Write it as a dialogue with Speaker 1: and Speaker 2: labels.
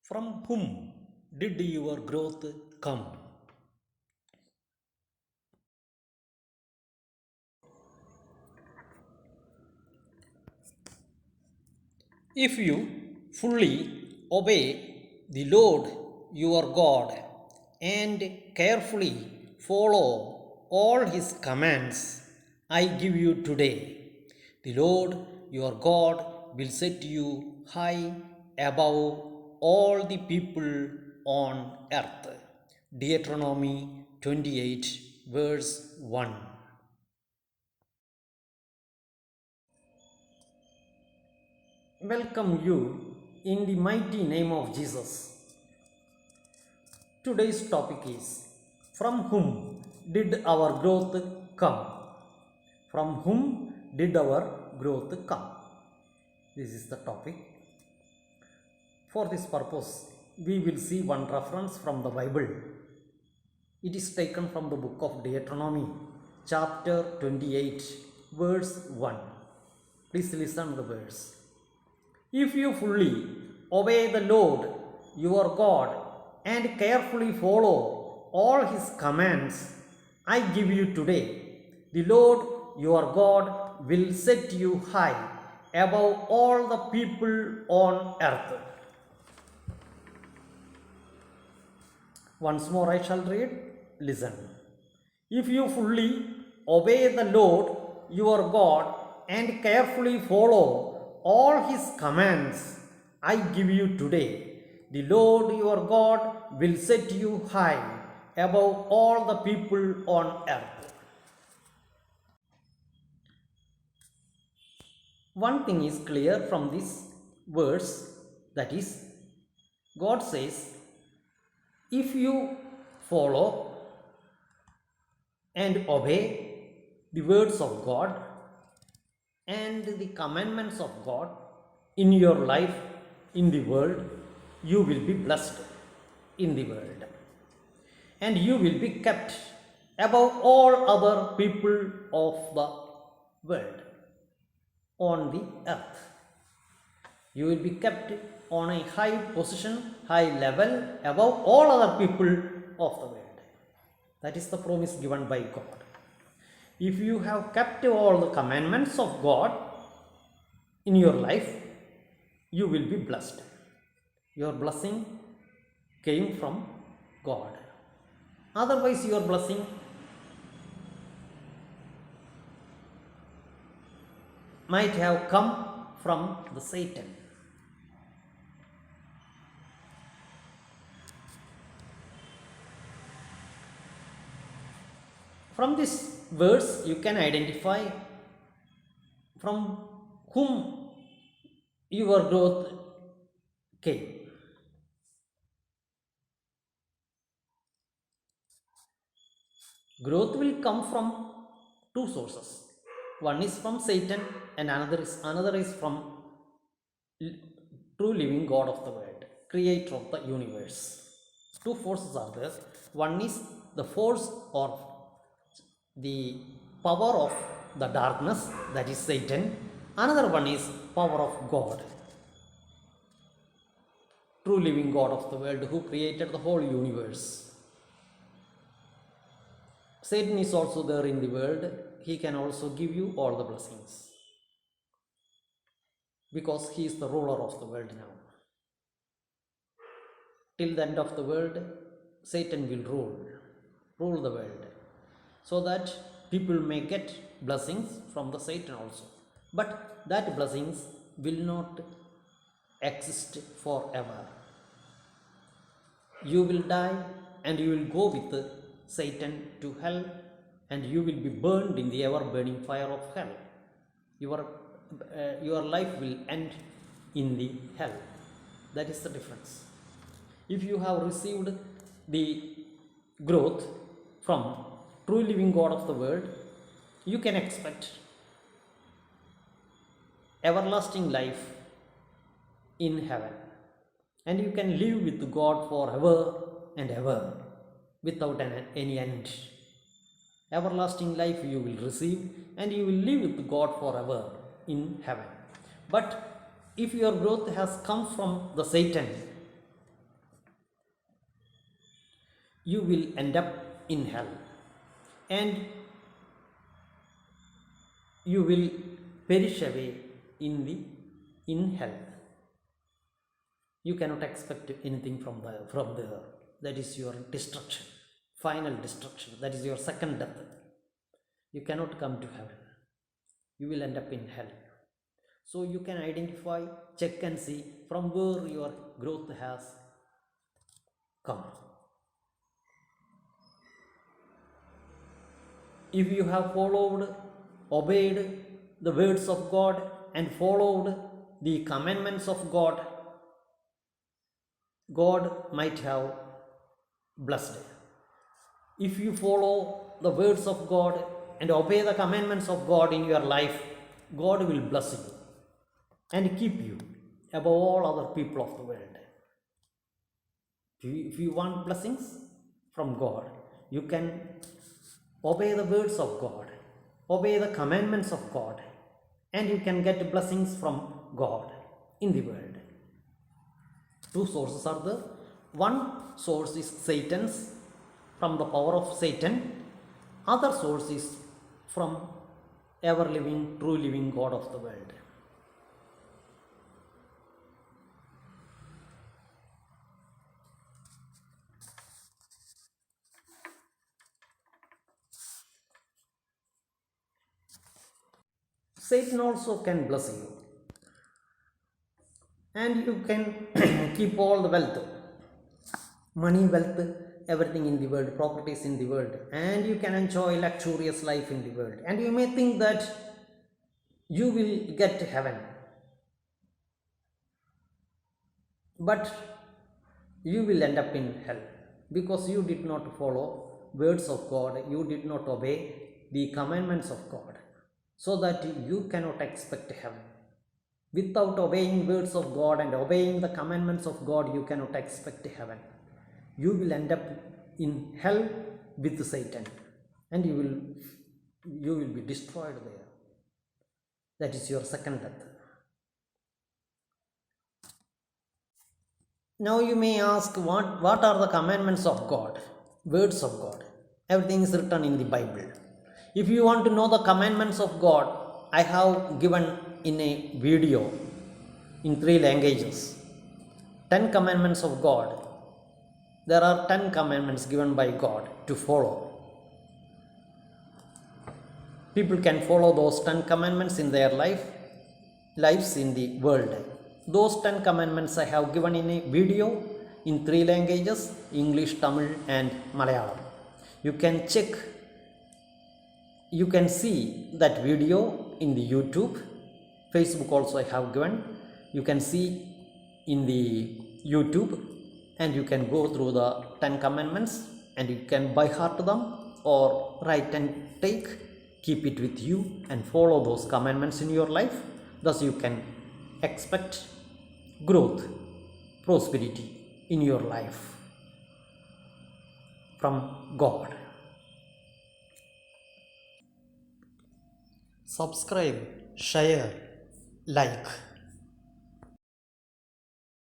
Speaker 1: From whom did your growth come? If you fully obey the Lord your God and carefully follow all his commands I give you today, the Lord your God will set you high above all the people on earth. Deuteronomy 28, verse 1. Welcome you in the mighty name of Jesus. Today's topic is, from whom did our growth come? From whom did our growth come? This is the topic. For this purpose, we will see one reference from the Bible. It is taken from the book of Deuteronomy, chapter 28, verse 1. Please listen to the verse. If you fully obey the Lord your God and carefully follow all his commands I give you today, the Lord your God will set you high above all the people on earth. Once more I shall read. Listen. If you fully obey the Lord your God and carefully follow all his commands I give you today, the Lord your God will set you high above all the people on earth. One thing is clear from this verse, that is, God says, if you follow and obey the words of God and the commandments of God in your life, in the world, you will be blessed in the world. And you will be kept above all other people of the world on the earth. You will be kept on a high position, high level, above all other people of the world. That is the promise given by God. If you have kept all the commandments of God in your life, you will be blessed. Your blessing came from God. Otherwise, your blessing might have come from the Satan. From this verse, you can identify from whom your growth came. Growth will come from two sources. One is from Satan and another is from true living God of the world, creator of the universe. Two forces are there. One is the force or the power of the darkness, that is Satan. Another one is power of God, true living God of the world, who created the whole universe. Satan is also there in the world. He can also give you all the blessings because he is the ruler of the world now. Till the end of the world, Satan will rule the world, so that people may get blessings from the Satan also. But that blessings will not exist forever. You will die and you will go with Satan to hell, and you will be burned in the ever-burning fire of hell. Your life will end in the hell. That is the difference. If you have received the growth from true living God of the world, you can expect everlasting life in heaven, and you can live with God forever and ever without any end. Everlasting life you will receive, and you will live with God forever in heaven. But if your growth has come from the Satan, you will end up in hell, and you will perish away in hell. You cannot expect anything from there. That is your destruction, final destruction. That is your second death. You cannot come to heaven. You will end up in hell. So you can identify, check and see from where your growth has come. If you have followed, obeyed the words of God and followed the commandments of God, God might have blessed. If you follow the words of God and obey the commandments of God in your life, God will bless you and keep you above all other people of the world. If you want blessings from God, you can obey the words of God, obey the commandments of God, and you can get blessings from God in the world. Two sources are there. One source is Satan's, from the power of Satan. Other source is from ever living, true living God of the world. Satan also can bless you, and you can keep all the wealth, money, wealth, everything in the world, properties in the world, and you can enjoy luxurious life in the world, and you may think that you will get to heaven, but you will end up in hell, because you did not follow words of God, you did not obey the commandments of God, so that you cannot expect heaven. Without obeying words of God and obeying the commandments of God, you cannot expect heaven. You will end up in hell with Satan, and you will be destroyed there. That is your second death. Now you may ask, what are the commandments of God, words of God? Everything is written in the Bible. If you want to know the commandments of God, I have given in a video in 3 languages. 10 commandments of God. There are 10 commandments given by God to follow. People can follow those 10 commandments in their lives in the world. Those 10 commandments I have given in a video in 3 languages, English, Tamil and Malayalam. You can check, you can see that video in the YouTube. Facebook also I have given. You can see in the YouTube, and you can go through the 10 commandments and you can by heart them or write and keep it with you and follow those commandments in your life. Thus you can expect growth, prosperity in your life from God. Subscribe, share, like.